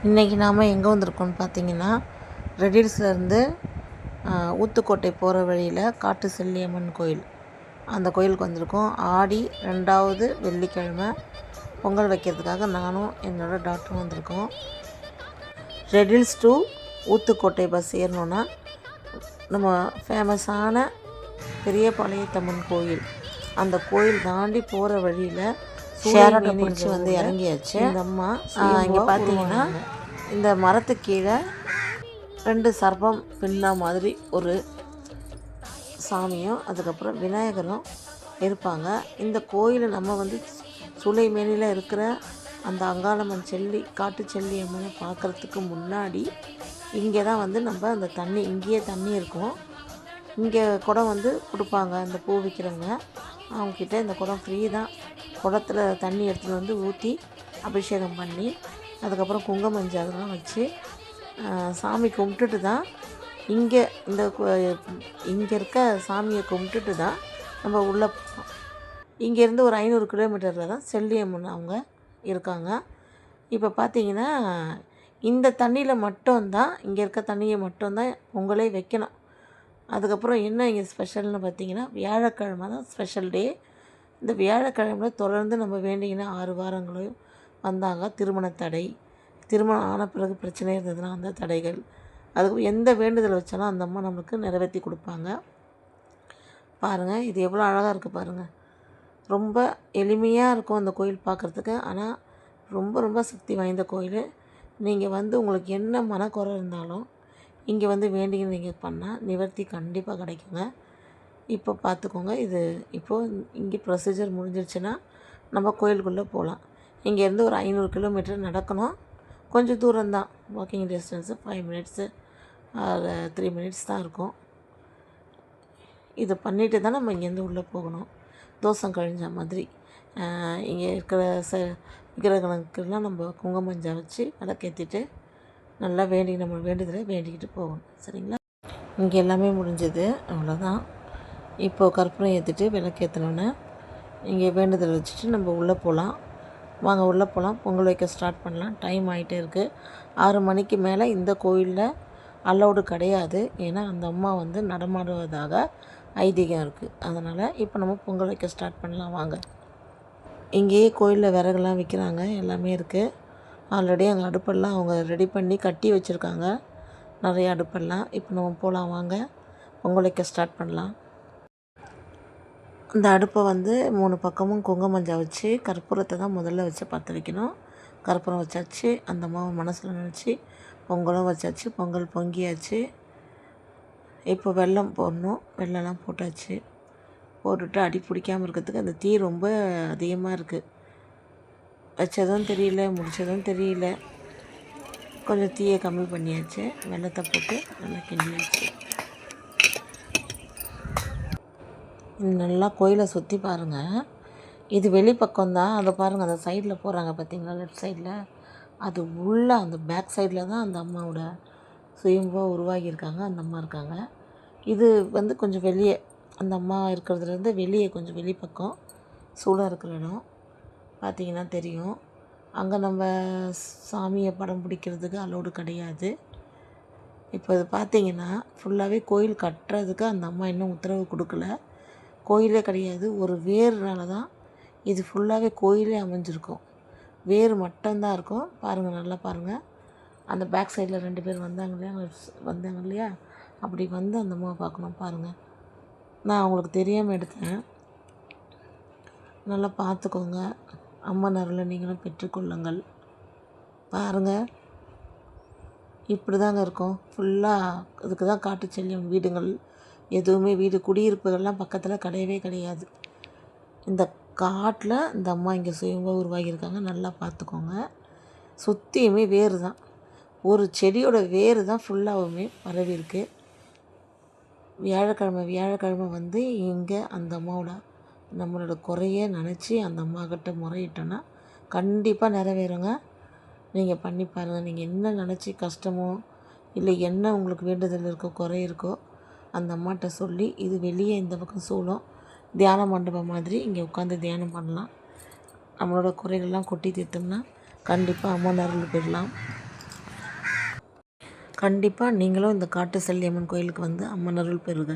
இன்றைக்கி நாம் எங்கே வந்திருக்கோம்னு பார்த்தீங்கன்னா, ரெடில்ஸ்லேருந்து ஊத்துக்கோட்டை போகிற வழியில் காட்டு செல்லியம்மன் கோயில், அந்த கோயிலுக்கு வந்திருக்கோம். ஆடி 2வது வெள்ளிக்கிழமை பொங்கல் வைக்கிறதுக்காக நானும் என்னோடய டாக்டரும் வந்திருக்கோம். ரெடில்ஸ் டு ஊத்துக்கோட்டை பஸ் ஏறணுன்னா நம்ம ஃபேமஸான பெரியபாளையத்தம்மன் கோயில், அந்த கோயில் தாண்டி போகிற வழியில் ஷேராட்டை பிடிச்சி வந்து இறங்கியாச்சு. இந்த அம்மா இங்கே பார்த்தீங்கன்னா இந்த மரத்துக்கு கீழே 2 சர்ப்பம் பின்னா மாதிரி ஒரு சாமியும் அதுக்கப்புறம் விநாயகரும் இருப்பாங்க. இந்த கோயிலை நம்ம வந்து சுலைமேனியில் இருக்கிற அந்த அங்காளம்மன் காட்டு செல்லி அம்மனை பார்க்குறதுக்கு முன்னாடி இங்கே தான் வந்து நம்ம அந்த தண்ணி, இங்கேயே தண்ணி இருக்கும். இங்கே குடம் வந்து கொடுப்பாங்க. அந்த பூ விற்கிறவங்க அவங்கக்கிட்ட இந்த குடம் ஃப்ரீ தான். குடத்தில் தண்ணி எடுத்துகிட்டு வந்து ஊற்றி அபிஷேகம் பண்ணி அதுக்கப்புறம் குங்குமஞ்சள் அதெல்லாம் வச்சு சாமி கும்பிட்டுட்டு தான் இங்கே இருக்க சாமியை கும்பிட்டுட்டு தான் நம்ம உள்ளே போகிறோம். இங்கேருந்து ஒரு 500 கிலோமீட்டரில் தான் செல்லியம்மன் அவங்க இருக்காங்க. இப்போ பார்த்திங்கன்னா இந்த தண்ணியில் மட்டும்தான், இங்கே இருக்க தண்ணியை மட்டும்தான் பொங்கலே வைக்கணும். அதுக்கப்புறம் என்ன இங்கே ஸ்பெஷல்னு பார்த்திங்கன்னா, வியாழக்கிழமை தான் ஸ்பெஷல் டே. இந்த வியாழக்கிழமையில் தொடர்ந்து நம்ம வேண்டிங்கன்னா 6 வாரங்களும் வந்தாங்க. திருமண தடை, திருமணம் ஆன பிறகு பிரச்சனை இருந்ததுன்னா அந்த தடைகள், அதுக்கு எந்த வேண்டுதல் வச்சாலும் அந்த அம்மா நம்மளுக்கு நிறைவேற்றி கொடுப்பாங்க. பாருங்கள், இது எவ்வளோ அழகாக இருக்குது பாருங்கள். ரொம்ப எளிமையாக இருக்கும் அந்த கோயில் பார்க்குறதுக்கு. ஆனால் ரொம்ப ரொம்ப சக்தி வாய்ந்த கோயில். நீங்கள் வந்து உங்களுக்கு என்ன மனக்குறை இருந்தாலும் இங்கே வந்து வேண்டிங்க நீங்கள் பண்ணால் நிவர்த்தி கண்டிப்பாக கிடைக்குங்க. இப்போ பார்த்துக்கோங்க, இது இப்போது இங்கே ப்ரொசீஜர் முடிஞ்சிருச்சுன்னா நம்ம கோயிலுக்குள்ளே போகலாம். இங்கேருந்து ஒரு 500 கிலோமீட்டர் நடக்கணும். கொஞ்சம் தூரம்தான், வாக்கிங் டிஸ்டன்ஸு 5 மினிட்ஸு 3 மினிட்ஸ் தான் இருக்கும். இதை பண்ணிவிட்டு தான் நம்ம இங்கேருந்து உள்ளே போகணும். தோஷம் கழிஞ்ச மாதிரி இங்கே இருக்கிற விக்கிரகங்களுக்கெல்லாம் நம்ம குங்குமஞ்சா வச்சு விளக்கேற்றிட்டு நல்லா நம்ம வேண்டுதலை வேண்டிக்கிட்டு போகணும். சரிங்களா? இங்கே எல்லாமே முடிஞ்சது, அவ்வளோதான். இப்போது கற்பூரம் ஏற்றிட்டு விளக்கேற்றினோன்னே இங்கே வேண்டுதல் வச்சுட்டு நம்ம உள்ளே போகலாம். வாங்க உள்ளே போகலாம், பொங்கல் வைக்க ஸ்டார்ட் பண்ணலாம். டைம் ஆகிட்டே இருக்குது. 6 மணிக்கு மேலே இந்த கோயிலில் அலௌடு கிடையாது. ஏன்னா அந்த அம்மா வந்து நடமாடுவதாக ஐதீகம் இருக்குது. அதனால் இப்போ நம்ம பொங்கல் வைக்க ஸ்டார்ட் பண்ணலாம் வாங்க. இங்கேயே கோயிலில் விறகுலாம் விற்கிறாங்க, எல்லாமே இருக்குது. ஆல்ரெடி அங்கே அடுப்பெல்லாம் அவங்க ரெடி பண்ணி கட்டி வச்சுருக்காங்க, நிறைய அடுப்பெல்லாம். இப்போ நம்ம போகலாம் வாங்க, பொங்கல் வைக்க ஸ்டார்ட் பண்ணலாம். அந்த அடுப்பை வந்து 3 பக்கமும் குங்குமஞ்சா வச்சு கற்பூரத்தை தான் முதல்ல வச்சு பற்ற வைக்கணும். கற்பூரம் வச்சாச்சு, அந்த அம்மாவை மனசில் நினச்சி பொங்கலும் வச்சாச்சு. பொங்கல் பொங்கியாச்சு. இப்போ வெல்லம் போடணும். வெல்லம்லாம் போட்டாச்சு. போட்டுட்டு அடி பிடிக்காமல் இருக்கிறதுக்கு அந்த தீ ரொம்ப அதிகமாக இருக்குது. வச்சதும் தெரியல, முடித்ததும் தெரியல. கொஞ்சம் தீயை கம்மி பண்ணியாச்சு. வெல்லத்தை போட்டு நல்லா கிண்டியாச்சு. நல்லா கோயிலை சுற்றி பாருங்கள். இது வெளிப்பக்கம்தான். அதை பாருங்கள், அந்த சைடில் போகிறாங்க பார்த்தீங்களா, லெஃப்ட் சைடில். அது உள்ளே அந்த பேக் சைடில் தான் அந்த அம்மாவோட சுயம்புவாக உருவாகியிருக்காங்க. அந்த அம்மா இருக்காங்க. இது வந்து கொஞ்சம் வெளியே, அந்த அம்மா இருக்கிறதுலேருந்து வெளியே கொஞ்சம் வெளிப்பக்கம் சூடாக இருக்கிற இடம் பார்த்திங்கன்னா தெரியும். அங்கே நம்ம சாமியை படம் பிடிக்கிறதுக்கு அலோடு கிடையாது. இப்போ இது பார்த்திங்கன்னா ஃபுல்லாகவே கோயில் கட்டுறதுக்கு அந்த அம்மா இன்னும் உத்தரவு கொடுக்கல. கோயிலே கிடையாது, ஒரு வேர்னால தான் இது ஃபுல்லாகவே கோயிலே அமைஞ்சிருக்கும். வேர் மட்டும்தான் இருக்கும். பாருங்கள், நல்லா பாருங்கள். அந்த பேக் சைடில் 2 பேர் வந்தாங்க இல்லையா, அப்படி வந்து அந்த அம்மாவை பார்க்கணும். பாருங்கள், நான் அவங்களுக்கு தெரியாமல் எடுத்தேன். நல்லா பார்த்துக்கோங்க. அம்மன் அருளை நீங்களும் பெற்றுக்கொள்ளுங்கள். பாருங்கள், இப்படி தாங்க இருக்கும் ஃபுல்லாக. இதுக்கு தான் காட்டு செல்லியம் வீடுகள் எதுவுமே, குடியிருப்புகள்லாம் பக்கத்தில் கிடையவே கிடையாது. இந்த காட்டில் இந்த அம்மா இங்கே சுயமாக உருவாகியிருக்காங்க. நல்லா பார்த்துக்கோங்க. சுற்றியுமே வேர் தான், ஒரு செடியோட வேர் தான் ஃபுல்லாகவுமே பரவி இருக்குது. வியாழக்கிழமை வந்து இங்கே அந்த அம்மாவோட நம்மளோட குறைய நினச்சி அந்த அம்மாக்கிட்ட முறையிட்டோன்னா கண்டிப்பாக நிறைவேறுங்க. நீங்கள் பண்ணி பாருங்கள். நீங்கள் என்ன நினச்சி கஷ்டமோ இல்லை என்ன உங்களுக்கு வேண்டுதல் இருக்கோ, குறை இருக்கோ, அந்த அம்மாட்ட சொல்லி, இது வெளியே இந்த பக்கம் சூழம் தியான மண்டபம் மாதிரி இங்கே உட்காந்து தியானம் பண்ணலாம். நம்மளோட குறைகள்லாம் கொட்டி தீர்த்தோம்னா கண்டிப்பாக அம்மன் அருள் பெறலாம். கண்டிப்பாக நீங்களும் இந்த காட்டு செல்லியம்மன் கோயிலுக்கு வந்து அம்மன் அருள் பெறுக.